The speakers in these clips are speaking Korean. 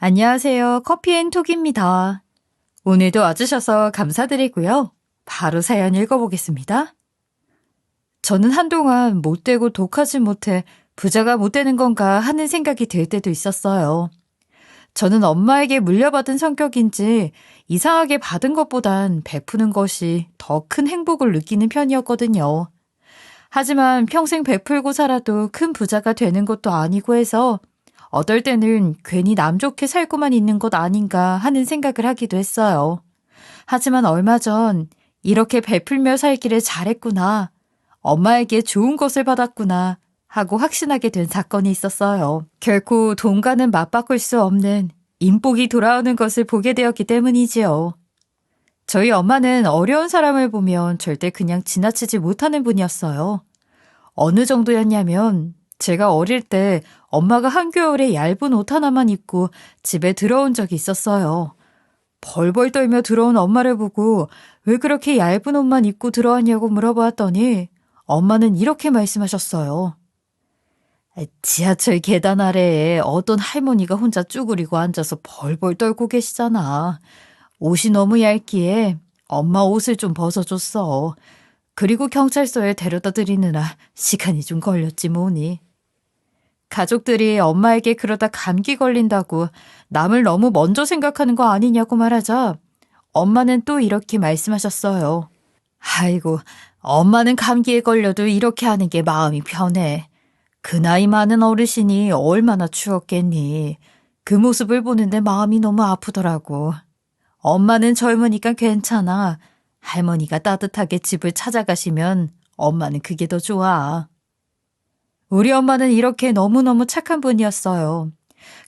안녕하세요. 커피앤톡입니다. 오늘도 와주셔서 감사드리고요. 바로 사연 읽어보겠습니다. 저는 한동안 못되고 독하지 못해 부자가 못 되는 건가 하는 생각이 들 때도 있었어요. 저는 엄마에게 물려받은 성격인지 이상하게 받은 것보단 베푸는 것이 더 큰 행복을 느끼는 편이었거든요. 하지만 평생 베풀고 살아도 큰 부자가 되는 것도 아니고 해서 어떨 때는 괜히 남 좋게 살고만 있는 것 아닌가 하는 생각을 하기도 했어요. 하지만 얼마 전 이렇게 베풀며 살기를 잘했구나, 엄마에게 좋은 것을 받았구나 하고 확신하게 된 사건이 있었어요. 결코 돈과는 맞바꿀 수 없는 인복이 돌아오는 것을 보게 되었기 때문이지요. 저희 엄마는 어려운 사람을 보면 절대 그냥 지나치지 못하는 분이었어요. 어느 정도였냐면 제가 어릴 때 엄마가 한겨울에 얇은 옷 하나만 입고 집에 들어온 적이 있었어요. 벌벌 떨며 들어온 엄마를 보고 왜 그렇게 얇은 옷만 입고 들어왔냐고 물어보았더니 엄마는 이렇게 말씀하셨어요. 지하철 계단 아래에 어떤 할머니가 혼자 쭈그리고 앉아서 벌벌 떨고 계시잖아. 옷이 너무 얇기에 엄마 옷을 좀 벗어줬어. 그리고 경찰서에 데려다 드리느라 시간이 좀 걸렸지 뭐니. 가족들이 엄마에게 그러다 감기 걸린다고 남을 너무 먼저 생각하는 거 아니냐고 말하자 엄마는 또 이렇게 말씀하셨어요. 아이고, 엄마는 감기에 걸려도 이렇게 하는 게 마음이 편해. 그 나이 많은 어르신이 얼마나 추웠겠니. 그 모습을 보는데 마음이 너무 아프더라고. 엄마는 젊으니까 괜찮아. 할머니가 따뜻하게 집을 찾아가시면 엄마는 그게 더 좋아. 우리 엄마는 이렇게 너무너무 착한 분이었어요.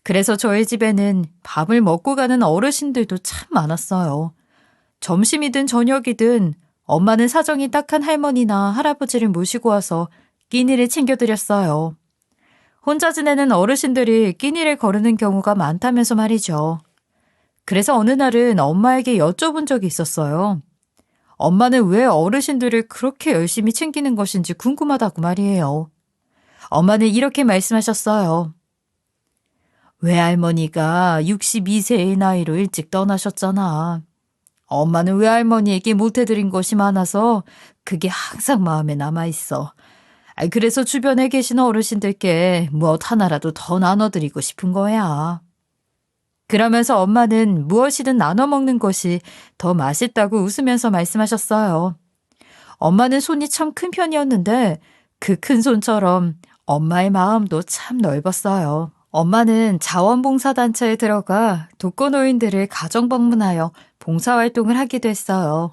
그래서 저희 집에는 밥을 먹고 가는 어르신들도 참 많았어요. 점심이든 저녁이든 엄마는 사정이 딱한 할머니나 할아버지를 모시고 와서 끼니를 챙겨드렸어요. 혼자 지내는 어르신들이 끼니를 거르는 경우가 많다면서 말이죠. 그래서 어느 날은 엄마에게 여쭤본 적이 있었어요. 엄마는 왜 어르신들을 그렇게 열심히 챙기는 것인지 궁금하다고 말이에요. 엄마는 이렇게 말씀하셨어요. 외할머니가 62세의 나이로 일찍 떠나셨잖아. 엄마는 외할머니에게 못해드린 것이 많아서 그게 항상 마음에 남아있어. 그래서 주변에 계신 어르신들께 무엇 하나라도 더 나눠드리고 싶은 거야. 그러면서 엄마는 무엇이든 나눠 먹는 것이 더 맛있다고 웃으면서 말씀하셨어요. 엄마는 손이 참 큰 편이었는데 그 큰 손처럼 엄마의 마음도 참 넓었어요. 엄마는 자원봉사단체에 들어가 독거노인들을 가정방문하여 봉사활동을 하기도 했어요.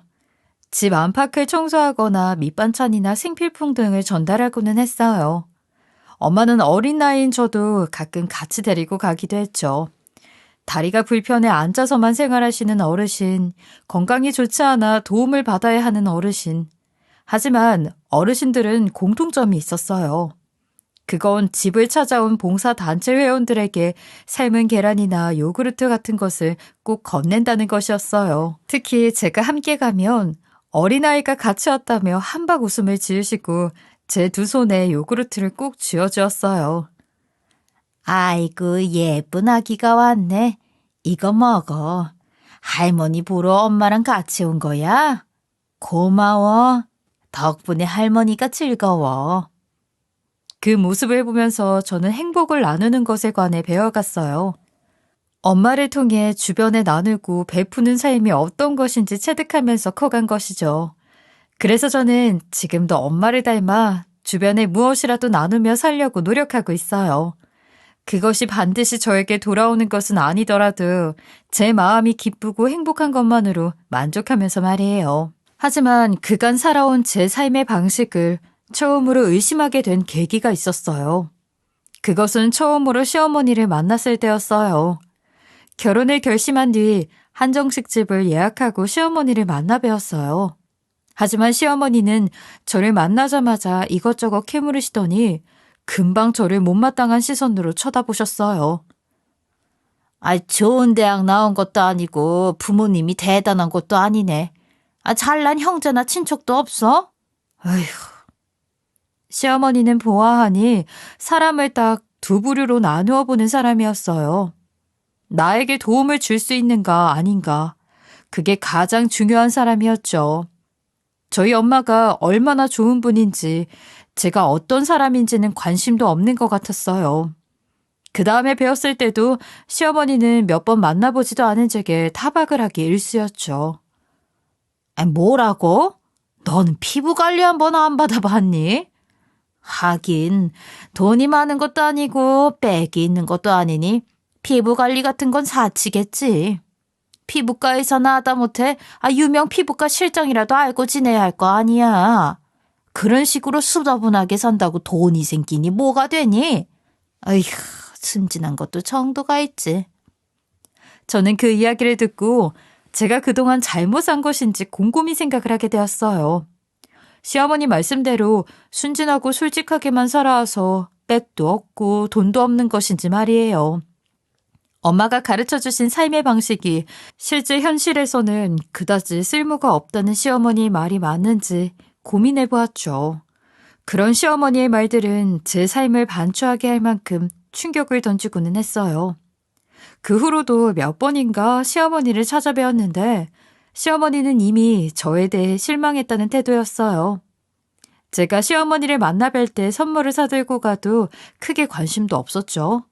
집 안팎을 청소하거나 밑반찬이나 생필품 등을 전달하고는 했어요. 엄마는 어린 나이인 저도 가끔 같이 데리고 가기도 했죠. 다리가 불편해 앉아서만 생활하시는 어르신, 건강이 좋지 않아 도움을 받아야 하는 어르신. 하지만 어르신들은 공통점이 있었어요. 그건 집을 찾아온 봉사단체 회원들에게 삶은 계란이나 요구르트 같은 것을 꼭 건넨다는 것이었어요. 특히 제가 함께 가면 어린아이가 같이 왔다며 한박 웃음을 지으시고 제 두 손에 요구르트를 꼭 쥐어주었어요. 아이고, 예쁜 아기가 왔네. 이거 먹어. 할머니 보러 엄마랑 같이 온 거야? 고마워. 덕분에 할머니가 즐거워. 그 모습을 보면서 저는 행복을 나누는 것에 관해 배워갔어요. 엄마를 통해 주변에 나누고 베푸는 삶이 어떤 것인지 체득하면서 커간 것이죠. 그래서 저는 지금도 엄마를 닮아 주변에 무엇이라도 나누며 살려고 노력하고 있어요. 그것이 반드시 저에게 돌아오는 것은 아니더라도 제 마음이 기쁘고 행복한 것만으로 만족하면서 말이에요. 하지만 그간 살아온 제 삶의 방식을 처음으로 의심하게 된 계기가 있었어요. 그것은 처음으로 시어머니를 만났을 때였어요. 결혼을 결심한 뒤 한정식 집을 예약하고 시어머니를 만나 뵈었어요. 하지만 시어머니는 저를 만나자마자 이것저것 캐물으시더니 금방 저를 못마땅한 시선으로 쳐다보셨어요. 좋은 대학 나온 것도 아니고 부모님이 대단한 것도 아니네. 잘난 형제나 친척도 없어? 아휴. 시어머니는 보아하니 사람을 딱 두 부류로 나누어 보는 사람이었어요. 나에게 도움을 줄 수 있는가 아닌가. 그게 가장 중요한 사람이었죠. 저희 엄마가 얼마나 좋은 분인지 제가 어떤 사람인지는 관심도 없는 것 같았어요. 그 다음에 배웠을 때도 시어머니는 몇 번 만나보지도 않은 제게 타박을 하기 일쑤였죠. 뭐라고? 너는 피부 관리 한 번 안 받아봤니? 하긴 돈이 많은 것도 아니고 빽이 있는 것도 아니니 피부 관리 같은 건 사치겠지. 피부과에서나 하다못해 유명 피부과 실장이라도 알고 지내야 할 거 아니야. 그런 식으로 수다분하게 산다고 돈이 생기니 뭐가 되니? 어휴, 순진한 것도 정도가 있지. 저는 그 이야기를 듣고 제가 그동안 잘못 산 것인지 곰곰이 생각을 하게 되었어요. 시어머니 말씀대로 순진하고 솔직하게만 살아와서 빽도 없고 돈도 없는 것인지 말이에요. 엄마가 가르쳐주신 삶의 방식이 실제 현실에서는 그다지 쓸모가 없다는 시어머니의 말이 맞는지 고민해보았죠. 그런 시어머니의 말들은 제 삶을 반추하게 할 만큼 충격을 던지고는 했어요. 그 후로도 몇 번인가 시어머니를 찾아뵈었는데 시어머니는 이미 저에 대해 실망했다는 태도였어요. 제가 시어머니를 만나 뵐 때 선물을 사들고 가도 크게 관심도 없었죠.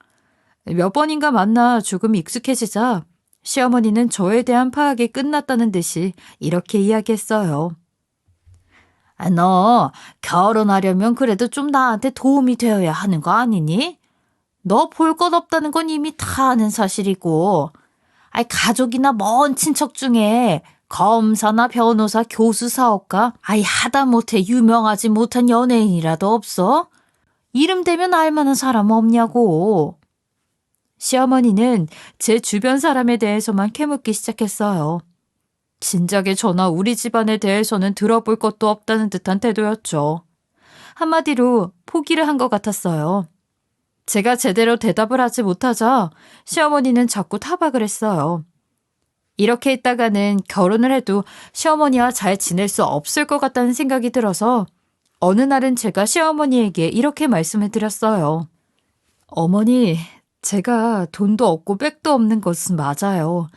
몇 번인가 만나 조금 익숙해지자 시어머니는 저에 대한 파악이 끝났다는 듯이 이렇게 이야기했어요. 너 결혼하려면 그래도 좀 나한테 도움이 되어야 하는 거 아니니? 너 볼 것 없다는 건 이미 다 아는 사실이고, 가족이나 먼 친척 중에 검사나 변호사, 교수, 사업가, 하다못해 유명하지 못한 연예인이라도 없어? 이름 대면 알만한 사람 없냐고. 시어머니는 제 주변 사람에 대해서만 캐묻기 시작했어요. 진작에 저나 우리 집안에 대해서는 들어볼 것도 없다는 듯한 태도였죠. 한마디로 포기를 한 것 같았어요. 제가 제대로 대답을 하지 못하자 시어머니는 자꾸 타박을 했어요. 이렇게 있다가는 결혼을 해도 시어머니와 잘 지낼 수 없을 것 같다는 생각이 들어서 어느 날은 제가 시어머니에게 이렇게 말씀을 드렸어요. 어머니, 제가 돈도 없고 빽도 없는 것은 맞아요.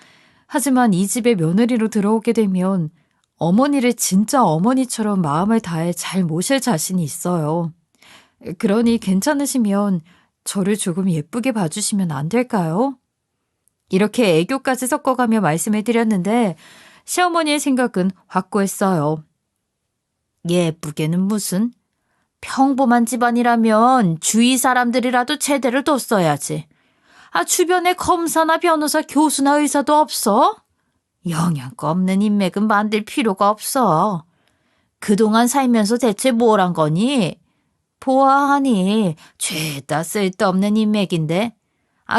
하지만 이 집에 며느리로 들어오게 되면 어머니를 진짜 어머니처럼 마음을 다해 잘 모실 자신이 있어요. 그러니 괜찮으시면 저를 조금 예쁘게 봐주시면 안 될까요? 이렇게 애교까지 섞어가며 말씀을 드렸는데 시어머니의 생각은 확고했어요. 예쁘게는 무슨? 평범한 집안이라면 주위 사람들이라도 제대로 뒀어야지. 주변에 검사나 변호사, 교수나 의사도 없어? 영양가 없는 인맥은 만들 필요가 없어. 그동안 살면서 대체 뭘 한 거니? 보아하니 죄다 쓸데없는 인맥인데.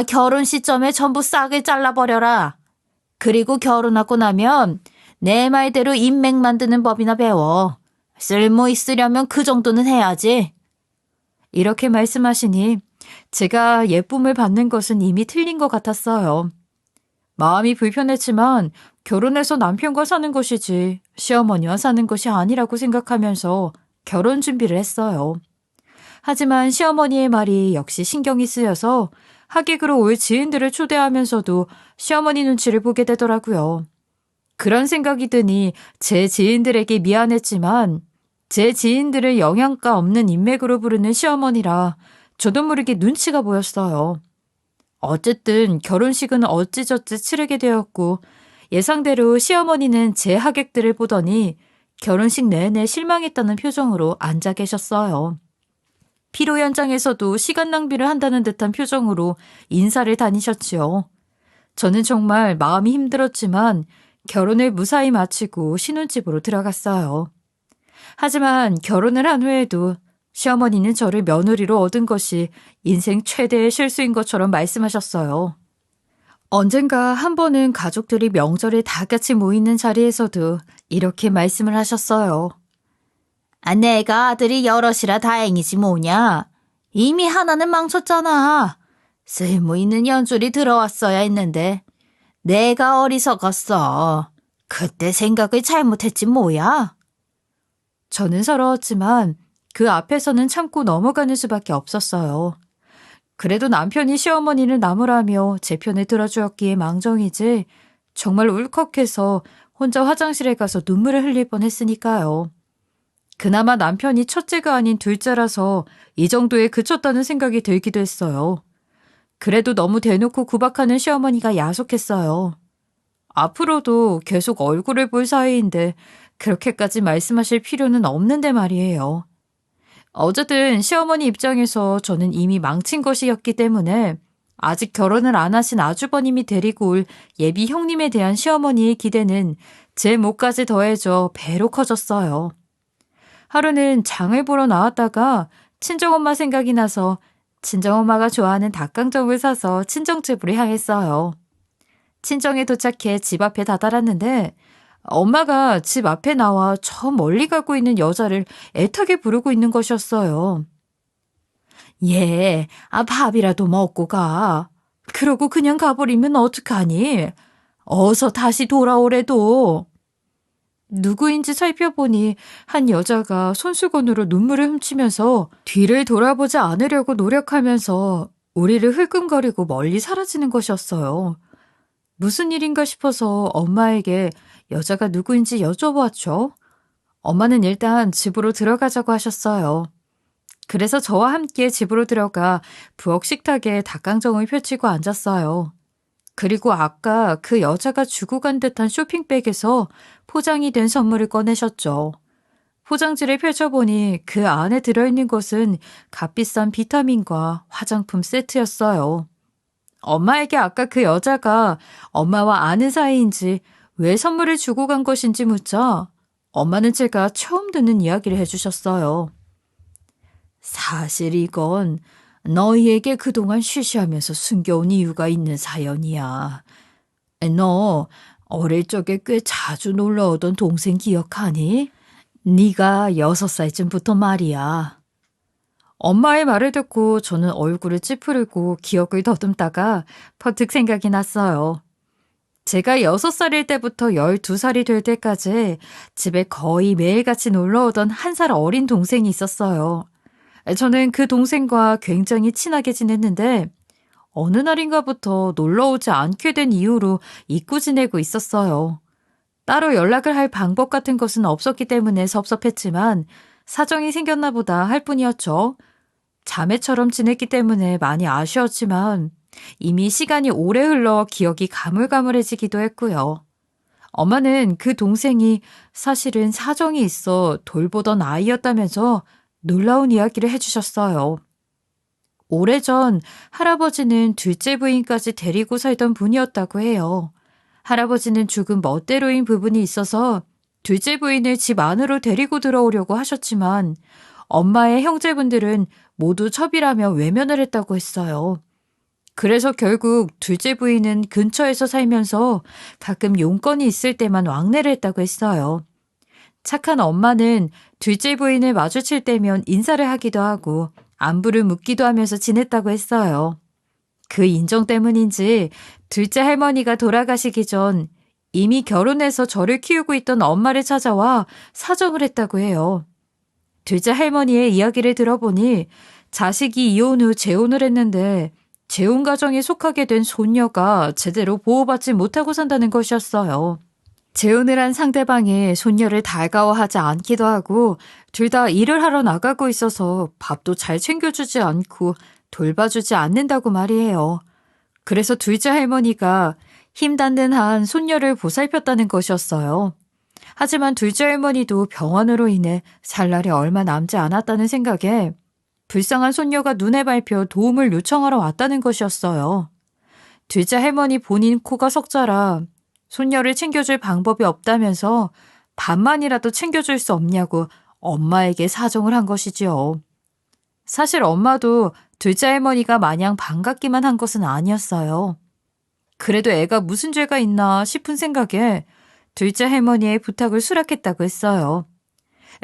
결혼 시점에 전부 싹을 잘라버려라. 그리고 결혼하고 나면 내 말대로 인맥 만드는 법이나 배워. 쓸모 있으려면 그 정도는 해야지. 이렇게 말씀하시니 제가 예쁨을 받는 것은 이미 틀린 것 같았어요. 마음이 불편했지만 결혼해서 남편과 사는 것이지 시어머니와 사는 것이 아니라고 생각하면서 결혼 준비를 했어요. 하지만 시어머니의 말이 역시 신경이 쓰여서 하객으로 올 지인들을 초대하면서도 시어머니 눈치를 보게 되더라고요. 그런 생각이 드니 제 지인들에게 미안했지만 제 지인들을 영양가 없는 인맥으로 부르는 시어머니라 저도 모르게 눈치가 보였어요. 어쨌든 결혼식은 어찌저찌 치르게 되었고 예상대로 시어머니는 제 하객들을 보더니 결혼식 내내 실망했다는 표정으로 앉아 계셨어요. 피로 연장에서도 시간 낭비를 한다는 듯한 표정으로 인사를 다니셨지요. 저는 정말 마음이 힘들었지만 결혼을 무사히 마치고 신혼집으로 들어갔어요. 하지만 결혼을 한 후에도 시어머니는 저를 며느리로 얻은 것이 인생 최대의 실수인 것처럼 말씀하셨어요. 언젠가 한 번은 가족들이 명절에 다 같이 모이는 자리에서도 이렇게 말씀을 하셨어요. 내가 아들이 여럿이라 다행이지 뭐냐. 이미 하나는 망쳤잖아. 쓸모 있는 연줄이 들어왔어야 했는데 내가 어리석었어. 그때 생각을 잘못했지 뭐야. 저는 서러웠지만 그 앞에서는 참고 넘어가는 수밖에 없었어요. 그래도 남편이 시어머니를 나무라며 제 편에 들어주었기에 망정이지 정말 울컥해서 혼자 화장실에 가서 눈물을 흘릴 뻔했으니까요. 그나마 남편이 첫째가 아닌 둘째라서 이 정도에 그쳤다는 생각이 들기도 했어요. 그래도 너무 대놓고 구박하는 시어머니가 야속했어요. 앞으로도 계속 얼굴을 볼 사이인데 그렇게까지 말씀하실 필요는 없는데 말이에요. 어쨌든 시어머니 입장에서 저는 이미 망친 것이었기 때문에 아직 결혼을 안 하신 아주버님이 데리고 올 예비 형님에 대한 시어머니의 기대는 제 몫까지 더해져 배로 커졌어요. 하루는 장을 보러 나왔다가 친정엄마 생각이 나서 친정엄마가 좋아하는 닭강정을 사서 친정집으로 향했어요. 친정에 도착해 집 앞에 다다랐는데 엄마가 집 앞에 나와 저 멀리 가고 있는 여자를 애타게 부르고 있는 것이었어요. 얘, 밥이라도 먹고 가. 그러고 그냥 가버리면 어떡하니? 어서 다시 돌아오래도. 누구인지 살펴보니 한 여자가 손수건으로 눈물을 훔치면서 뒤를 돌아보지 않으려고 노력하면서 우리를 흘끔거리고 멀리 사라지는 것이었어요. 무슨 일인가 싶어서 엄마에게 여자가 누구인지 여쭤보았죠. 엄마는 일단 집으로 들어가자고 하셨어요. 그래서 저와 함께 집으로 들어가 부엌 식탁에 닭강정을 펼치고 앉았어요. 그리고 아까 그 여자가 주고 간 듯한 쇼핑백에서 포장이 된 선물을 꺼내셨죠. 포장지를 펼쳐보니 그 안에 들어있는 것은 값비싼 비타민과 화장품 세트였어요. 엄마에게 아까 그 여자가 엄마와 아는 사이인지 왜 선물을 주고 간 것인지 묻자 엄마는 제가 처음 듣는 이야기를 해주셨어요. 사실 이건 너희에게 그동안 쉬쉬하면서 숨겨온 이유가 있는 사연이야. 너 어릴 적에 꽤 자주 놀러 오던 동생 기억하니? 네가 6살쯤부터 말이야. 엄마의 말을 듣고 저는 얼굴을 찌푸리고 기억을 더듬다가 퍼뜩 생각이 났어요. 제가 6살일 때부터 12살이 될 때까지 집에 거의 매일같이 놀러 오던 1살 어린 동생이 있었어요. 저는 그 동생과 굉장히 친하게 지냈는데 어느 날인가부터 놀러 오지 않게 된 이후로 잊고 지내고 있었어요. 따로 연락을 할 방법 같은 것은 없었기 때문에 섭섭했지만 사정이 생겼나 보다 할 뿐이었죠. 자매처럼 지냈기 때문에 많이 아쉬웠지만 이미 시간이 오래 흘러 기억이 가물가물해지기도 했고요. 엄마는 그 동생이 사실은 사정이 있어 돌보던 아이였다면서 놀라운 이야기를 해주셨어요. 오래전 할아버지는 둘째 부인까지 데리고 살던 분이었다고 해요. 할아버지는 죽은 멋대로인 부분이 있어서 둘째 부인을 집 안으로 데리고 들어오려고 하셨지만 엄마의 형제분들은 모두 첩이라며 외면을 했다고 했어요. 그래서 결국 둘째 부인은 근처에서 살면서 가끔 용건이 있을 때만 왕래를 했다고 했어요. 착한 엄마는 둘째 부인을 마주칠 때면 인사를 하기도 하고 안부를 묻기도 하면서 지냈다고 했어요. 그 인정 때문인지 둘째 할머니가 돌아가시기 전 이미 결혼해서 저를 키우고 있던 엄마를 찾아와 사정을 했다고 해요. 둘째 할머니의 이야기를 들어보니 자식이 이혼 후 재혼을 했는데 재혼 가정에 속하게 된 손녀가 제대로 보호받지 못하고 산다는 것이었어요. 재혼을 한 상대방이 손녀를 달가워하지 않기도 하고 둘 다 일을 하러 나가고 있어서 밥도 잘 챙겨주지 않고 돌봐주지 않는다고 말이에요. 그래서 둘째 할머니가 힘 닿는 한 손녀를 보살폈다는 것이었어요. 하지만 둘째 할머니도 병원으로 인해 살 날이 얼마 남지 않았다는 생각에 불쌍한 손녀가 눈에 밟혀 도움을 요청하러 왔다는 것이었어요. 둘째 할머니 본인 코가 석자라 손녀를 챙겨줄 방법이 없다면서 밥만이라도 챙겨줄 수 없냐고 엄마에게 사정을 한 것이지요. 사실 엄마도 둘째 할머니가 마냥 반갑기만 한 것은 아니었어요. 그래도 애가 무슨 죄가 있나 싶은 생각에 둘째 할머니의 부탁을 수락했다고 했어요.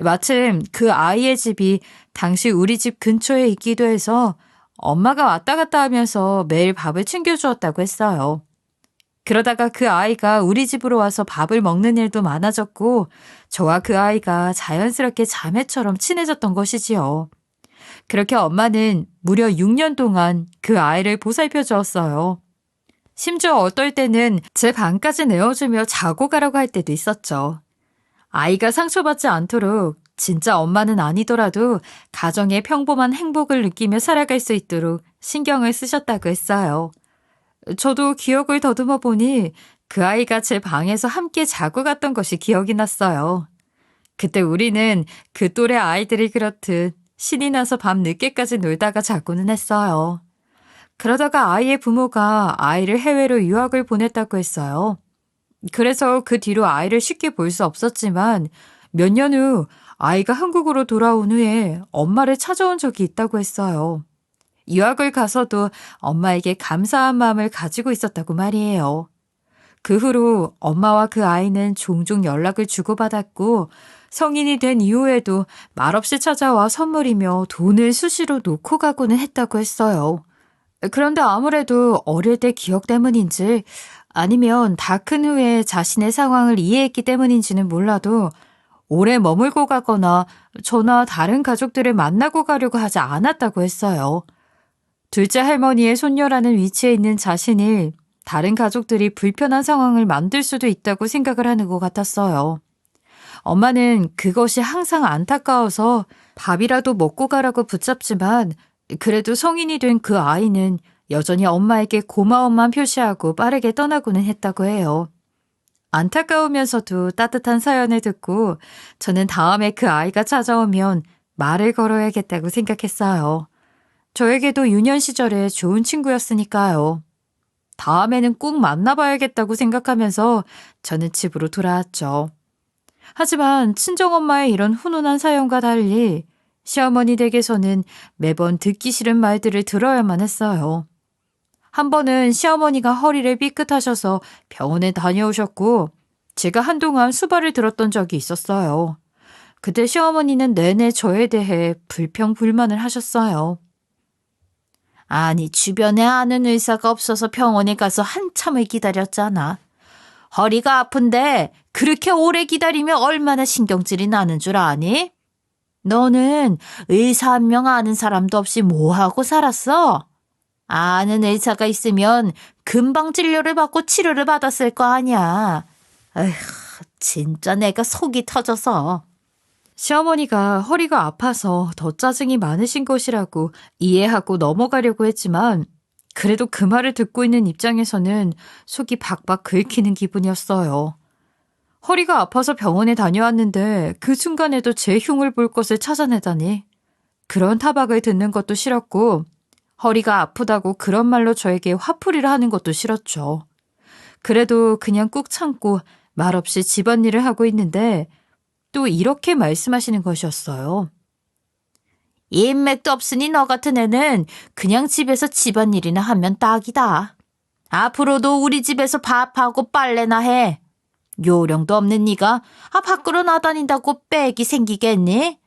마침 그 아이의 집이 당시 우리 집 근처에 있기도 해서 엄마가 왔다 갔다 하면서 매일 밥을 챙겨주었다고 했어요. 그러다가 그 아이가 우리 집으로 와서 밥을 먹는 일도 많아졌고 저와 그 아이가 자연스럽게 자매처럼 친해졌던 것이지요. 그렇게 엄마는 무려 6년 동안 그 아이를 보살펴 주었어요. 심지어 어떨 때는 제 방까지 내어주며 자고 가라고 할 때도 있었죠. 아이가 상처받지 않도록 진짜 엄마는 아니더라도 가정의 평범한 행복을 느끼며 살아갈 수 있도록 신경을 쓰셨다고 했어요. 저도 기억을 더듬어 보니 그 아이가 제 방에서 함께 자고 갔던 것이 기억이 났어요. 그때 우리는 그 또래 아이들이 그렇듯 신이 나서 밤 늦게까지 놀다가 자고는 했어요. 그러다가 아이의 부모가 아이를 해외로 유학을 보냈다고 했어요. 그래서 그 뒤로 아이를 쉽게 볼 수 없었지만 몇 년 후 아이가 한국으로 돌아온 후에 엄마를 찾아온 적이 있다고 했어요. 유학을 가서도 엄마에게 감사한 마음을 가지고 있었다고 말이에요. 그 후로 엄마와 그 아이는 종종 연락을 주고받았고 성인이 된 이후에도 말없이 찾아와 선물이며 돈을 수시로 놓고 가고는 했다고 했어요. 그런데 아무래도 어릴 때 기억 때문인지 아니면 다 큰 후에 자신의 상황을 이해했기 때문인지는 몰라도 오래 머물고 가거나 저나 다른 가족들을 만나고 가려고 하지 않았다고 했어요. 둘째 할머니의 손녀라는 위치에 있는 자신이 다른 가족들이 불편한 상황을 만들 수도 있다고 생각을 하는 것 같았어요. 엄마는 그것이 항상 안타까워서 밥이라도 먹고 가라고 붙잡지만 그래도 성인이 된 그 아이는 여전히 엄마에게 고마움만 표시하고 빠르게 떠나고는 했다고 해요. 안타까우면서도 따뜻한 사연을 듣고 저는 다음에 그 아이가 찾아오면 말을 걸어야겠다고 생각했어요. 저에게도 유년 시절에 좋은 친구였으니까요. 다음에는 꼭 만나봐야겠다고 생각하면서 저는 집으로 돌아왔죠. 하지만 친정엄마의 이런 훈훈한 사연과 달리 시어머니 댁에서는 매번 듣기 싫은 말들을 들어야만 했어요. 한 번은 시어머니가 허리를 삐끗하셔서 병원에 다녀오셨고 제가 한동안 수발을 들었던 적이 있었어요. 그때 시어머니는 내내 저에 대해 불평불만을 하셨어요. 아니, 주변에 아는 의사가 없어서 병원에 가서 한참을 기다렸잖아. 허리가 아픈데 그렇게 오래 기다리면 얼마나 신경질이 나는 줄 아니? 너는 의사 한 명 아는 사람도 없이 뭐하고 살았어? 아는 의사가 있으면 금방 진료를 받고 치료를 받았을 거 아니야. 에휴, 진짜 내가 속이 터져서. 시어머니가 허리가 아파서 더 짜증이 많으신 것이라고 이해하고 넘어가려고 했지만 그래도 그 말을 듣고 있는 입장에서는 속이 박박 긁히는 기분이었어요. 허리가 아파서 병원에 다녀왔는데 그 순간에도 제 흉을 볼 것을 찾아내다니. 그런 타박을 듣는 것도 싫었고 허리가 아프다고 그런 말로 저에게 화풀이를 하는 것도 싫었죠. 그래도 그냥 꾹 참고 말없이 집안일을 하고 있는데 또 이렇게 말씀하시는 것이었어요. 인맥도 없으니 너 같은 애는 그냥 집에서 집안일이나 하면 딱이다. 앞으로도 우리 집에서 밥하고 빨래나 해. 요령도 없는 네가 밖으로 나다닌다고 빽이 생기겠니?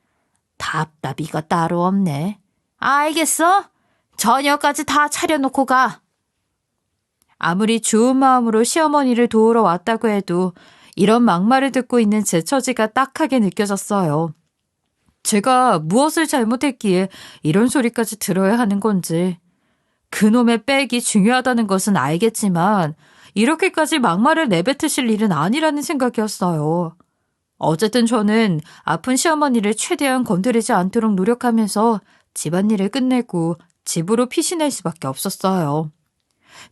답답이가 따로 없네. 알겠어? 저녁까지 다 차려놓고 가. 아무리 좋은 마음으로 시어머니를 도우러 왔다고 해도 이런 막말을 듣고 있는 제 처지가 딱하게 느껴졌어요. 제가 무엇을 잘못했기에 이런 소리까지 들어야 하는 건지. 그놈의 빽이 중요하다는 것은 알겠지만 이렇게까지 막말을 내뱉으실 일은 아니라는 생각이었어요. 어쨌든 저는 아픈 시어머니를 최대한 건드리지 않도록 노력하면서 집안일을 끝내고 집으로 피신할 수밖에 없었어요.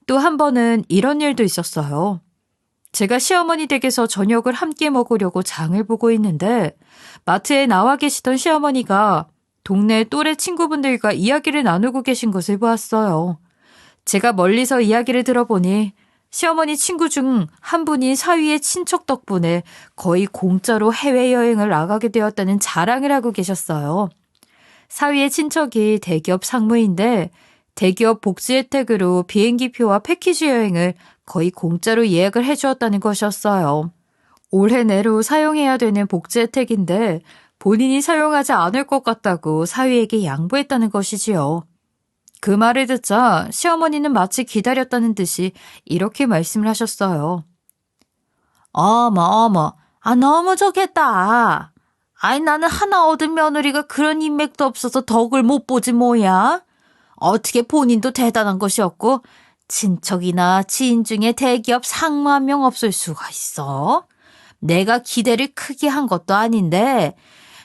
또 한 번은 이런 일도 있었어요. 제가 시어머니 댁에서 저녁을 함께 먹으려고 장을 보고 있는데 마트에 나와 계시던 시어머니가 동네 또래 친구분들과 이야기를 나누고 계신 것을 보았어요. 제가 멀리서 이야기를 들어보니 시어머니 친구 중 한 분이 사위의 친척 덕분에 거의 공짜로 해외여행을 나가게 되었다는 자랑을 하고 계셨어요. 사위의 친척이 대기업 상무인데 대기업 복지 혜택으로 비행기표와 패키지 여행을 거의 공짜로 예약을 해주었다는 것이었어요. 올해 내로 사용해야 되는 복지 혜택인데 본인이 사용하지 않을 것 같다고 사위에게 양보했다는 것이지요. 그 말을 듣자 시어머니는 마치 기다렸다는 듯이 이렇게 말씀을 하셨어요. 어머, 너무 좋겠다. 아이, 나는 하나 얻은 며느리가 그런 인맥도 없어서 덕을 못 보지 뭐야. 어떻게 본인도 대단한 것이었고 친척이나 지인 중에 대기업 상무 한 명 없을 수가 있어? 내가 기대를 크게 한 것도 아닌데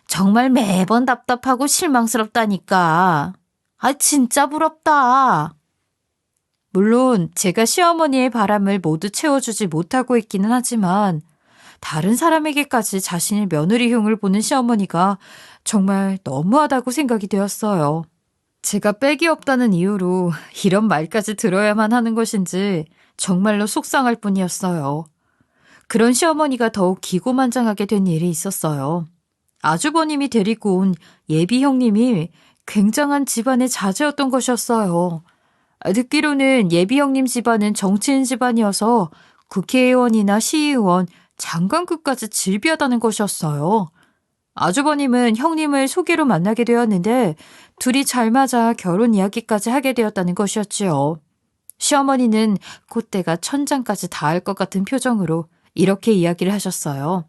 정말 매번 답답하고 실망스럽다니까. 아, 진짜 부럽다. 물론 제가 시어머니의 바람을 모두 채워주지 못하고 있기는 하지만 다른 사람에게까지 자신의 며느리 흉을 보는 시어머니가 정말 너무하다고 생각이 되었어요. 제가 빽이 없다는 이유로 이런 말까지 들어야만 하는 것인지 정말로 속상할 뿐이었어요. 그런 시어머니가 더욱 기고만장하게 된 일이 있었어요. 아주버님이 데리고 온 예비 형님이 굉장한 집안의 자제였던 것이었어요. 듣기로는 예비 형님 집안은 정치인 집안이어서 국회의원이나 시의원, 장관급까지 질비하다는 것이었어요. 아주버님은 형님을 소개로 만나게 되었는데 둘이 잘 맞아 결혼 이야기까지 하게 되었다는 것이었지요. 시어머니는 콧대가 천장까지 닿을 것 같은 표정으로 이렇게 이야기를 하셨어요.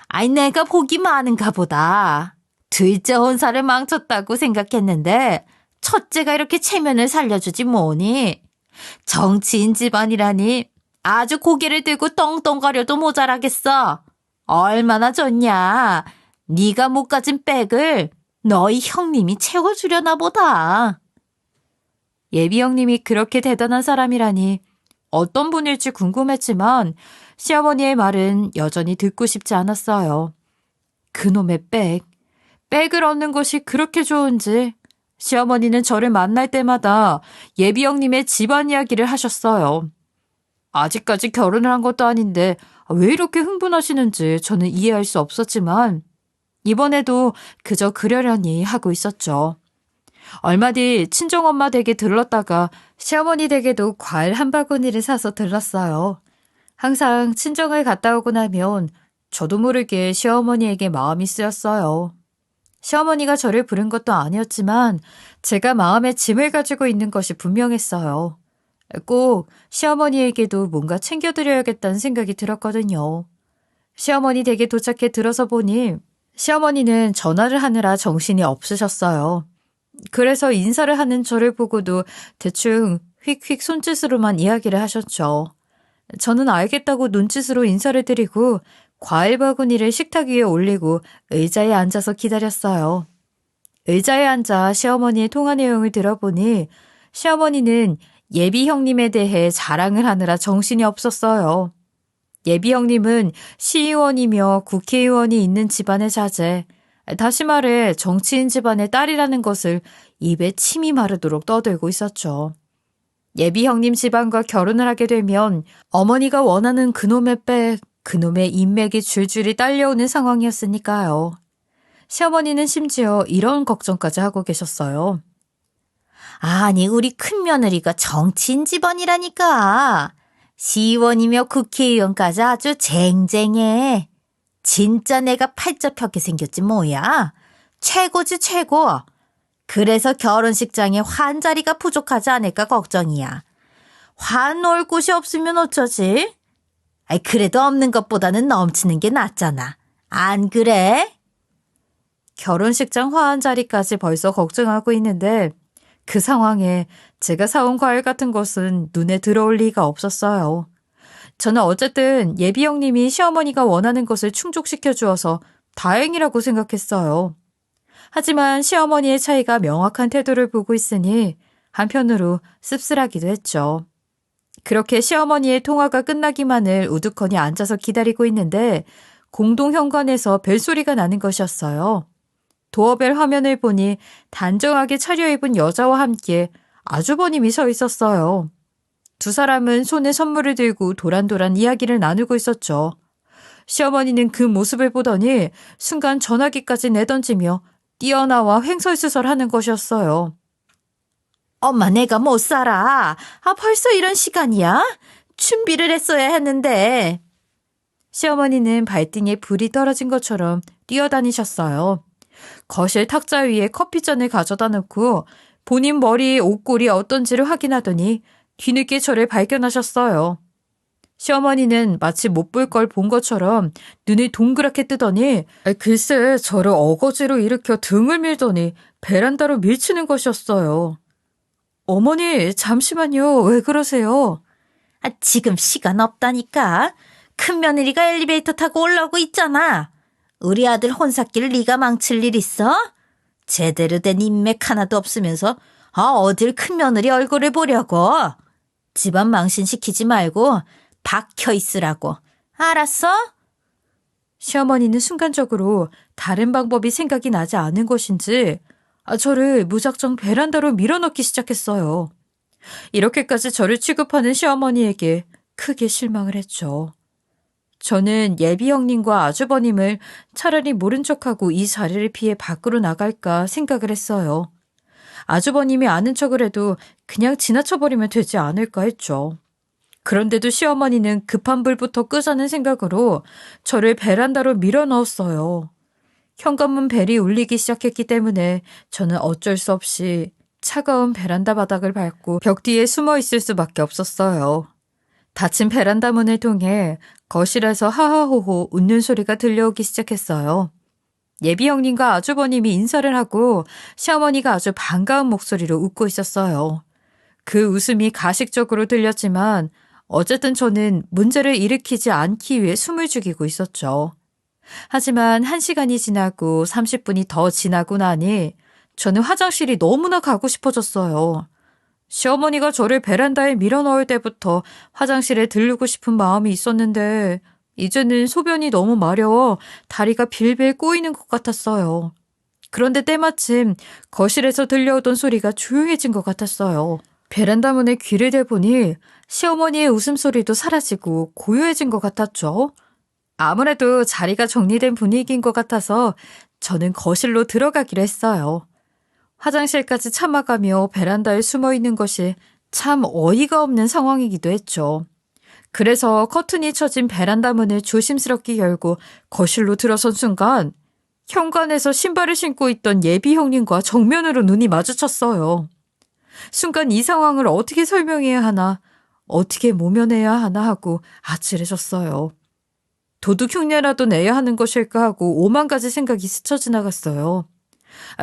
아이, 내가 복이 많은가 보다. 둘째 혼사를 망쳤다고 생각했는데 첫째가 이렇게 체면을 살려주지 뭐니. 정치인 집안이라니 아주 고개를 들고 떵떵거려도 모자라겠어. 얼마나 좋냐. 네가 못 가진 빽을 너희 형님이 채워주려나 보다. 예비 형님이 그렇게 대단한 사람이라니 어떤 분일지 궁금했지만 시어머니의 말은 여전히 듣고 싶지 않았어요. 그놈의 빽을 얻는 것이 그렇게 좋은지 시어머니는 저를 만날 때마다 예비 형님의 집안 이야기를 하셨어요. 아직까지 결혼을 한 것도 아닌데 왜 이렇게 흥분하시는지 저는 이해할 수 없었지만 이번에도 그저 그러려니 하고 있었죠. 얼마 뒤 친정엄마 댁에 들렀다가 시어머니 댁에도 과일 한 바구니를 사서 들렀어요. 항상 친정을 갔다 오고 나면 저도 모르게 시어머니에게 마음이 쓰였어요. 시어머니가 저를 부른 것도 아니었지만 제가 마음에 짐을 가지고 있는 것이 분명했어요. 꼭 시어머니에게도 뭔가 챙겨드려야겠다는 생각이 들었거든요. 시어머니 댁에 도착해 들어서 보니 시어머니는 전화를 하느라 정신이 없으셨어요. 그래서 인사를 하는 저를 보고도 대충 휙휙 손짓으로만 이야기를 하셨죠. 저는 알겠다고 눈짓으로 인사를 드리고 과일 바구니를 식탁 위에 올리고 의자에 앉아서 기다렸어요. 의자에 앉아 시어머니의 통화 내용을 들어보니 시어머니는 예비 형님에 대해 자랑을 하느라 정신이 없었어요. 예비 형님은 시의원이며 국회의원이 있는 집안의 자제, 다시 말해 정치인 집안의 딸이라는 것을 입에 침이 마르도록 떠들고 있었죠. 예비 형님 집안과 결혼을 하게 되면 어머니가 원하는 그놈의 그놈의 인맥이 줄줄이 딸려오는 상황이었으니까요. 시어머니는 심지어 이런 걱정까지 하고 계셨어요. 아니, 우리 큰며느리가 정치인 집안이라니까. 시의원이며 국회의원까지 아주 쟁쟁해. 진짜 내가 팔자펴게 생겼지 뭐야. 최고지 최고. 그래서 결혼식장에 환자리가 부족하지 않을까 걱정이야. 환 놓을 곳이 없으면 어쩌지? 아이, 그래도 없는 것보다는 넘치는 게 낫잖아. 안 그래? 결혼식장 화환자리까지 벌써 걱정하고 있는데 그 상황에 제가 사온 과일 같은 것은 눈에 들어올 리가 없었어요. 저는 어쨌든 예비 형님이 시어머니가 원하는 것을 충족시켜 주어서 다행이라고 생각했어요. 하지만 시어머니의 차이가 명확한 태도를 보고 있으니 한편으로 씁쓸하기도 했죠. 그렇게 시어머니의 통화가 끝나기만을 우두커니 앉아서 기다리고 있는데 공동 현관에서 벨소리가 나는 것이었어요. 도어벨 화면을 보니 단정하게 차려입은 여자와 함께 아주버님이 서 있었어요. 두 사람은 손에 선물을 들고 도란도란 이야기를 나누고 있었죠. 시어머니는 그 모습을 보더니 순간 전화기까지 내던지며 뛰어나와 횡설수설하는 것이었어요. 엄마, 내가 못 살아. 벌써 이런 시간이야? 준비를 했어야 했는데. 시어머니는 발등에 불이 떨어진 것처럼 뛰어다니셨어요. 거실 탁자 위에 커피잔을 가져다 놓고 본인 머리 옷골이 어떤지를 확인하더니 뒤늦게 저를 발견하셨어요. 시어머니는 마치 못 볼 걸 본 것처럼 눈을 동그랗게 뜨더니 글쎄 저를 어거지로 일으켜 등을 밀더니 베란다로 밀치는 것이었어요. 어머니 잠시만요. 왜 그러세요? 지금 시간 없다니까. 큰 며느리가 엘리베이터 타고 올라오고 있잖아. 우리 아들 혼삿길 네가 망칠 일 있어? 제대로 된 인맥 하나도 없으면서 어딜 큰 며느리 얼굴을 보려고. 집안 망신시키지 말고 박혀 있으라고. 알았어? 시어머니는 순간적으로 다른 방법이 생각이 나지 않은 것인지 저를 무작정 베란다로 밀어넣기 시작했어요. 이렇게까지 저를 취급하는 시어머니에게 크게 실망을 했죠. 저는 예비 형님과 아주버님을 차라리 모른 척하고 이 자리를 피해 밖으로 나갈까 생각을 했어요. 아주버님이 아는 척을 해도 그냥 지나쳐버리면 되지 않을까 했죠. 그런데도 시어머니는 급한 불부터 끄자는 생각으로 저를 베란다로 밀어넣었어요. 현관문 벨이 울리기 시작했기 때문에 저는 어쩔 수 없이 차가운 베란다 바닥을 밟고 벽 뒤에 숨어 있을 수밖에 없었어요. 닫힌 베란다 문을 통해 거실에서 하하호호 웃는 소리가 들려오기 시작했어요. 예비 형님과 아주버님이 인사를 하고 시어머니가 아주 반가운 목소리로 웃고 있었어요. 그 웃음이 가식적으로 들렸지만 어쨌든 저는 문제를 일으키지 않기 위해 숨을 죽이고 있었죠. 하지만 1시간이 지나고 30분이 더 지나고 나니 저는 화장실이 너무나 가고 싶어졌어요. 시어머니가 저를 베란다에 밀어넣을 때부터 화장실에 들르고 싶은 마음이 있었는데 이제는 소변이 너무 마려워 다리가 빌빌 꼬이는 것 같았어요. 그런데 때마침 거실에서 들려오던 소리가 조용해진 것 같았어요. 베란다 문에 귀를 대보니 시어머니의 웃음소리도 사라지고 고요해진 것 같았죠. 아무래도 자리가 정리된 분위기인 것 같아서 저는 거실로 들어가기로 했어요. 화장실까지 참아가며 베란다에 숨어 있는 것이 참 어이가 없는 상황이기도 했죠. 그래서 커튼이 쳐진 베란다 문을 조심스럽게 열고 거실로 들어선 순간 현관에서 신발을 신고 있던 예비 형님과 정면으로 눈이 마주쳤어요. 순간 이 상황을 어떻게 설명해야 하나, 어떻게 모면해야 하나 하고 아찔해졌어요. 도둑 흉내라도 내야 하는 것일까 하고 5만 가지 생각이 스쳐 지나갔어요.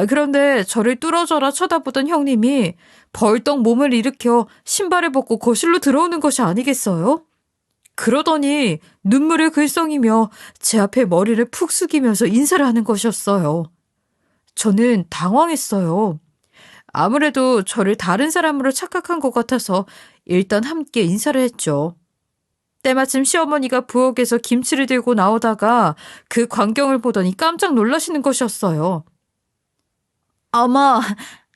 그런데 저를 뚫어져라 쳐다보던 형님이 벌떡 몸을 일으켜 신발을 벗고 거실로 들어오는 것이 아니겠어요? 그러더니 눈물을 글썽이며 제 앞에 머리를 푹 숙이면서 인사를 하는 것이었어요. 저는 당황했어요. 아무래도 저를 다른 사람으로 착각한 것 같아서 일단 함께 인사를 했죠. 때마침 시어머니가 부엌에서 김치를 들고 나오다가 그 광경을 보더니 깜짝 놀라시는 것이었어요. 어머,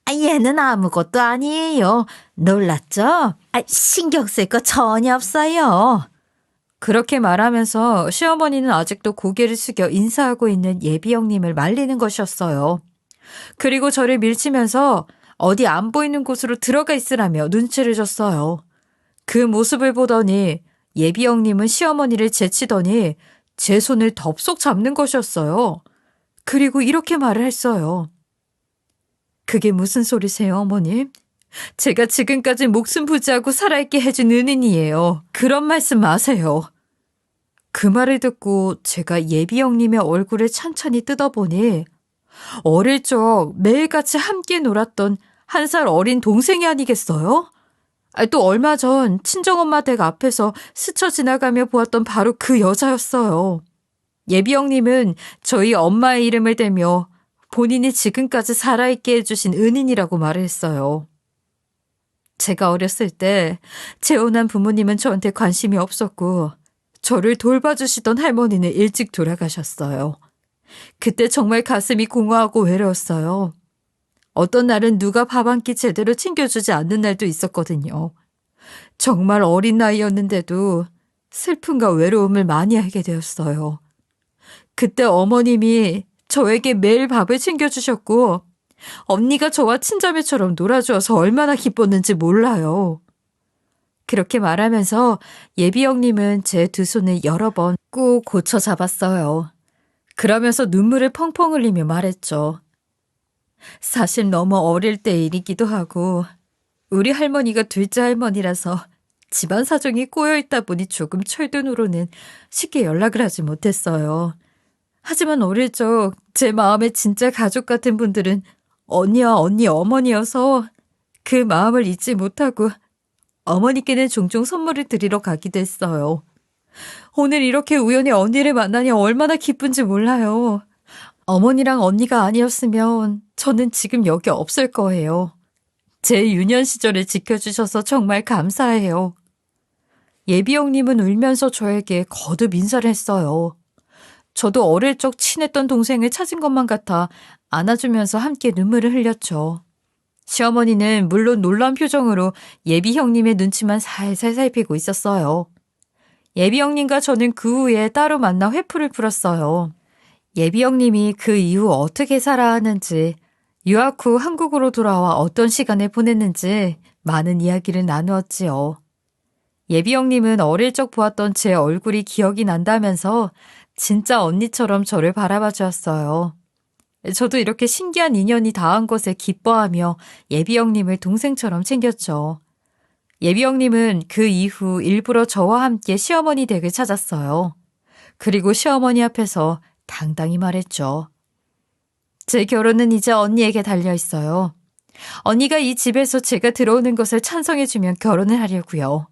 얘는 아무것도 아니에요. 놀랐죠? 신경 쓸 거 전혀 없어요. 그렇게 말하면서 시어머니는 아직도 고개를 숙여 인사하고 있는 예비 형님을 말리는 것이었어요. 그리고 저를 밀치면서 어디 안 보이는 곳으로 들어가 있으라며 눈치를 줬어요. 그 모습을 보더니 예비 형님은 시어머니를 제치더니 제 손을 덥석 잡는 것이었어요. 그리고 이렇게 말을 했어요. 그게 무슨 소리세요, 어머님? 제가 지금까지 목숨 부지하고 살아있게 해준 은인이에요. 그런 말씀 마세요. 그 말을 듣고 제가 예비 형님의 얼굴을 찬찬히 뜯어보니 어릴 적 매일같이 함께 놀았던 1살 어린 동생이 아니겠어요? 또 얼마 전 친정엄마 댁 앞에서 스쳐 지나가며 보았던 바로 그 여자였어요. 예비 형님은 저희 엄마의 이름을 대며 본인이 지금까지 살아있게 해주신 은인이라고 말을 했어요. 제가 어렸을 때 재혼한 부모님은 저한테 관심이 없었고 저를 돌봐주시던 할머니는 일찍 돌아가셨어요. 그때 정말 가슴이 공허하고 외로웠어요. 어떤 날은 누가 밥 한 끼 제대로 챙겨주지 않는 날도 있었거든요. 정말 어린 나이였는데도 슬픔과 외로움을 많이 알게 되었어요. 그때 어머님이 저에게 매일 밥을 챙겨주셨고 언니가 저와 친자매처럼 놀아주어서 얼마나 기뻤는지 몰라요. 그렇게 말하면서 예비 형님은 제 두 손을 여러 번 꼭 고쳐 잡았어요. 그러면서 눈물을 펑펑 흘리며 말했죠. 사실 너무 어릴 때 일이기도 하고 우리 할머니가 둘째 할머니라서 집안 사정이 꼬여 있다 보니 조금 철든후로는 쉽게 연락을 하지 못했어요. 하지만 어릴 적 제 마음의 진짜 가족 같은 분들은 언니와 언니 어머니여서 그 마음을 잊지 못하고 어머니께는 종종 선물을 드리러 가기도 했어요. 오늘 이렇게 우연히 언니를 만나니 얼마나 기쁜지 몰라요. 어머니랑 언니가 아니었으면 저는 지금 여기 없을 거예요. 제 유년 시절을 지켜주셔서 정말 감사해요. 예비 형님은 울면서 저에게 거듭 인사를 했어요. 저도 어릴 적 친했던 동생을 찾은 것만 같아 안아주면서 함께 눈물을 흘렸죠. 시어머니는 물론 놀란 표정으로 예비 형님의 눈치만 살살 살피고 있었어요. 예비 형님과 저는 그 후에 따로 만나 회풀을 풀었어요. 예비 형님이 그 이후 어떻게 살아왔는지, 유학 후 한국으로 돌아와 어떤 시간을 보냈는지 많은 이야기를 나누었지요. 예비 형님은 어릴 적 보았던 제 얼굴이 기억이 난다면서 진짜 언니처럼 저를 바라봐 주었어요. 저도 이렇게 신기한 인연이 닿은 것에 기뻐하며 예비 형님을 동생처럼 챙겼죠. 예비 형님은 그 이후 일부러 저와 함께 시어머니 댁을 찾았어요. 그리고 시어머니 앞에서 당당히 말했죠. 제 결혼은 이제 언니에게 달려 있어요. 언니가 이 집에서 제가 들어오는 것을 찬성해주면 결혼을 하려고요.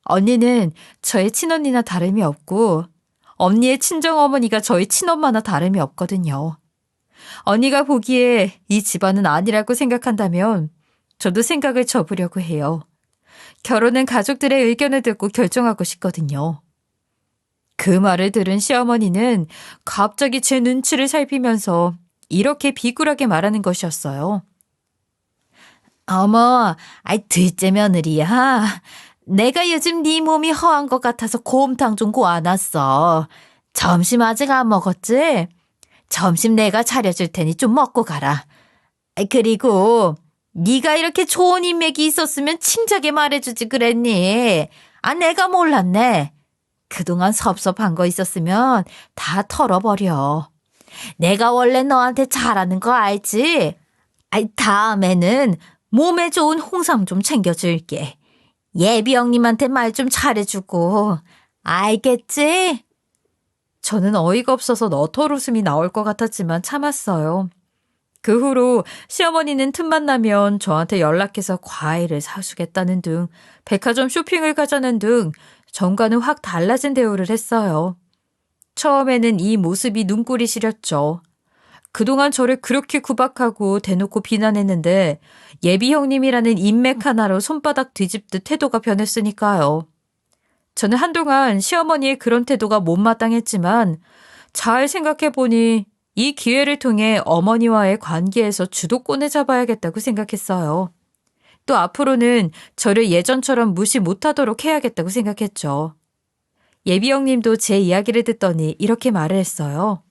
언니는 저의 친언니나 다름이 없고 언니의 친정어머니가 저희 친엄마나 다름이 없거든요. 언니가 보기에 이 집안은 아니라고 생각한다면 저도 생각을 접으려고 해요. 결혼은 가족들의 의견을 듣고 결정하고 싶거든요. 그 말을 들은 시어머니는 갑자기 제 눈치를 살피면서 이렇게 비굴하게 말하는 것이었어요. 어머, 둘째 며느리야. 내가 요즘 네 몸이 허한 것 같아서 곰탕 좀 구워놨어. 점심 아직 안 먹었지? 점심 내가 차려줄 테니 좀 먹고 가라. 그리고 네가 이렇게 좋은 인맥이 있었으면 친절하게 말해주지 그랬니? 내가 몰랐네. 그동안 섭섭한 거 있었으면 다 털어버려. 내가 원래 너한테 잘하는 거 알지? 다음에는 몸에 좋은 홍삼 좀 챙겨줄게. 예비 형님한테 말 좀 잘해주고. 알겠지? 저는 어이가 없어서 너털 웃음이 나올 것 같았지만 참았어요. 그 후로 시어머니는 틈만 나면 저한테 연락해서 과일을 사주겠다는 등 백화점 쇼핑을 가자는 등 전과는 확 달라진 대우를 했어요. 처음에는 이 모습이 눈꼴이 시렸죠. 그동안 저를 그렇게 구박하고 대놓고 비난했는데 예비 형님이라는 인맥 하나로 손바닥 뒤집듯 태도가 변했으니까요. 저는 한동안 시어머니의 그런 태도가 못마땅했지만 잘 생각해보니 이 기회를 통해 어머니와의 관계에서 주도권을 잡아야겠다고 생각했어요. 또 앞으로는 저를 예전처럼 무시 못하도록 해야겠다고 생각했죠. 예비 형님도 제 이야기를 듣더니 이렇게 말을 했어요.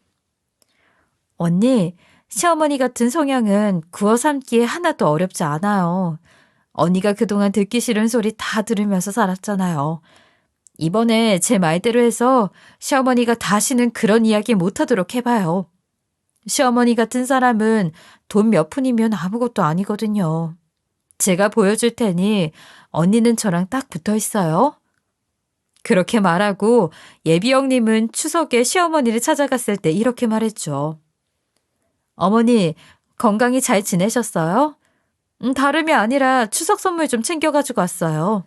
언니, 시어머니 같은 성향은 구워 삶기에 하나도 어렵지 않아요. 언니가 그동안 듣기 싫은 소리 다 들으면서 살았잖아요. 이번에 제 말대로 해서 시어머니가 다시는 그런 이야기 못하도록 해봐요. 시어머니 같은 사람은 돈 몇 푼이면 아무것도 아니거든요. 제가 보여줄 테니 언니는 저랑 딱 붙어 있어요. 그렇게 말하고 예비 형님은 추석에 시어머니를 찾아갔을 때 이렇게 말했죠. 어머니, 건강히 잘 지내셨어요? 다름이 아니라 추석 선물 좀 챙겨가지고 왔어요.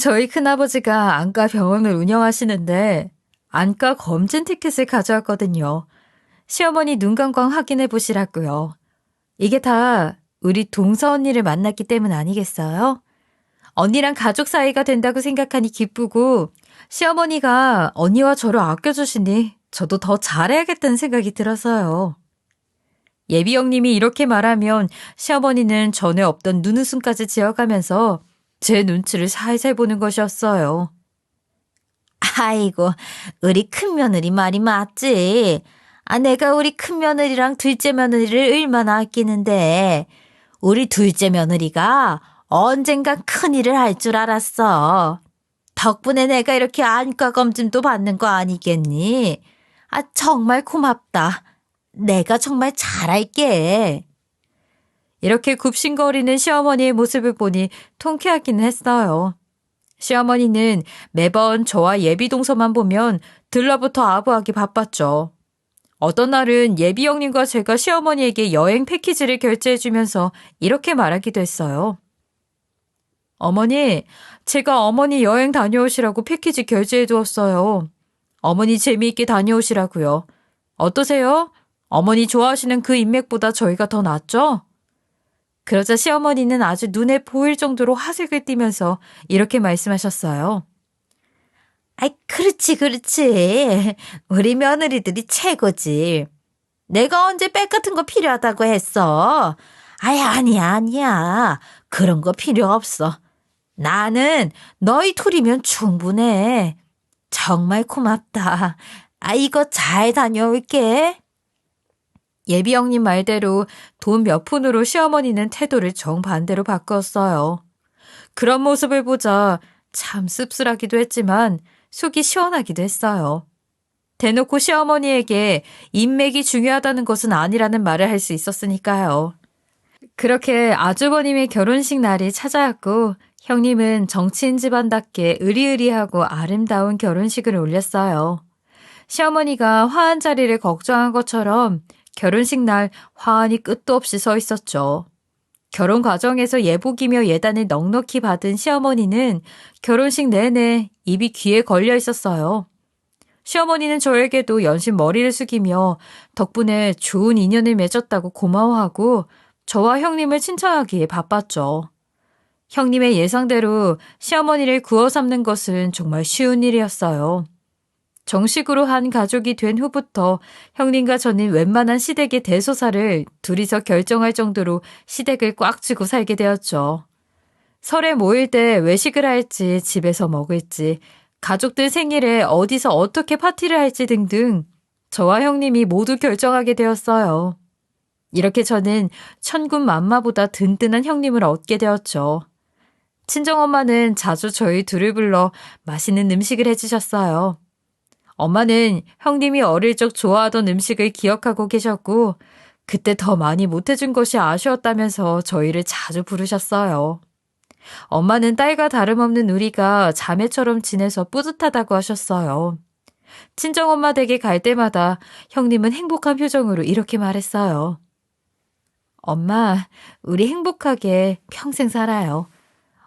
저희 큰아버지가 안과 병원을 운영하시는데 안과 검진 티켓을 가져왔거든요. 시어머니 눈 건강 확인해 보시라고요. 이게 다 우리 동서 언니를 만났기 때문 아니겠어요? 언니랑 가족 사이가 된다고 생각하니 기쁘고 시어머니가 언니와 저를 아껴주시니 저도 더 잘해야겠다는 생각이 들어서요. 예비 형님이 이렇게 말하면 시어머니는 전에 없던 눈웃음까지 지어가면서 제 눈치를 살살 보는 것이었어요. 아이고, 우리 큰며느리 말이 맞지. 내가 우리 큰며느리랑 둘째 며느리를 얼마나 아끼는데 우리 둘째 며느리가 언젠간 큰일을 할 줄 알았어. 덕분에 내가 이렇게 안과 검진도 받는 거 아니겠니? 정말 고맙다. 내가 정말 잘할게. 이렇게 굽신거리는 시어머니의 모습을 보니 통쾌하기는 했어요. 시어머니는 매번 저와 예비 동서만 보면 들러부터 아부하기 바빴죠. 어떤 날은 예비 형님과 제가 시어머니에게 여행 패키지를 결제해주면서 이렇게 말하기도 했어요. 어머니, 제가 어머니 여행 다녀오시라고 패키지 결제해두었어요. 어머니 재미있게 다녀오시라고요. 어떠세요? 어머니 좋아하시는 그 인맥보다 저희가 더 낫죠? 그러자 시어머니는 아주 눈에 보일 정도로 화색을 띠면서 이렇게 말씀하셨어요. 아이, 그렇지, 그렇지. 우리 며느리들이 최고지. 내가 언제 백 같은 거 필요하다고 했어? 아이, 아니야, 아니야. 그런 거 필요 없어. 나는 너희 둘이면 충분해. 정말 고맙다. 아, 이거 잘 다녀올게. 예비 형님 말대로 돈 몇 푼으로 시어머니는 태도를 정반대로 바꿨어요. 그런 모습을 보자 참 씁쓸하기도 했지만 속이 시원하기도 했어요. 대놓고 시어머니에게 인맥이 중요하다는 것은 아니라는 말을 할 수 있었으니까요. 그렇게 아주버님의 결혼식 날이 찾아왔고 형님은 정치인 집안답게 으리으리하고 아름다운 결혼식을 올렸어요. 시어머니가 화한 자리를 걱정한 것처럼 결혼식 날 화환이 끝도 없이 서 있었죠. 결혼 과정에서 예복이며 예단을 넉넉히 받은 시어머니는 결혼식 내내 입이 귀에 걸려 있었어요. 시어머니는 저에게도 연신 머리를 숙이며 덕분에 좋은 인연을 맺었다고 고마워하고 저와 형님을 칭찬하기에 바빴죠. 형님의 예상대로 시어머니를 구워 삶는 것은 정말 쉬운 일이었어요. 정식으로 한 가족이 된 후부터 형님과 저는 웬만한 시댁의 대소사를 둘이서 결정할 정도로 시댁을 꽉 쥐고 살게 되었죠. 설에 모일 때 외식을 할지 집에서 먹을지 가족들 생일에 어디서 어떻게 파티를 할지 등등 저와 형님이 모두 결정하게 되었어요. 이렇게 저는 천군만마보다 든든한 형님을 얻게 되었죠. 친정엄마는 자주 저희 둘을 불러 맛있는 음식을 해주셨어요. 엄마는 형님이 어릴 적 좋아하던 음식을 기억하고 계셨고 그때 더 많이 못해준 것이 아쉬웠다면서 저희를 자주 부르셨어요. 엄마는 딸과 다름없는 우리가 자매처럼 지내서 뿌듯하다고 하셨어요. 친정엄마 댁에 갈 때마다 형님은 행복한 표정으로 이렇게 말했어요. 엄마, 우리 행복하게 평생 살아요.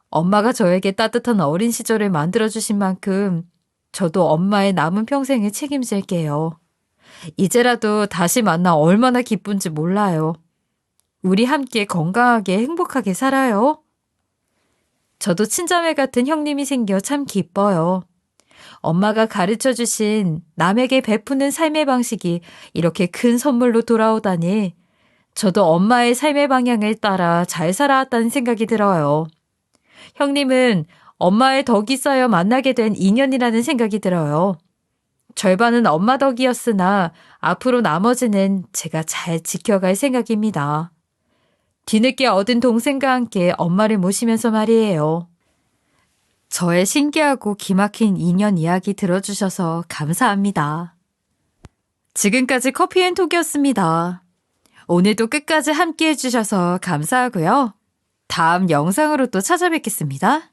엄마가 저에게 따뜻한 어린 시절을 만들어주신 만큼 저도 엄마의 남은 평생을 책임질게요. 이제라도 다시 만나 얼마나 기쁜지 몰라요. 우리 함께 건강하게 행복하게 살아요. 저도 친자매 같은 형님이 생겨 참 기뻐요. 엄마가 가르쳐 주신 남에게 베푸는 삶의 방식이 이렇게 큰 선물로 돌아오다니 저도 엄마의 삶의 방향을 따라 잘 살아왔다는 생각이 들어요. 형님은 엄마의 덕이 쌓여 만나게 된 인연이라는 생각이 들어요. 절반은 엄마 덕이었으나 앞으로 나머지는 제가 잘 지켜갈 생각입니다. 뒤늦게 얻은 동생과 함께 엄마를 모시면서 말이에요. 저의 신기하고 기막힌 인연 이야기 들어주셔서 감사합니다. 지금까지 커피앤톡이었습니다. 오늘도 끝까지 함께 해주셔서 감사하고요. 다음 영상으로 또 찾아뵙겠습니다.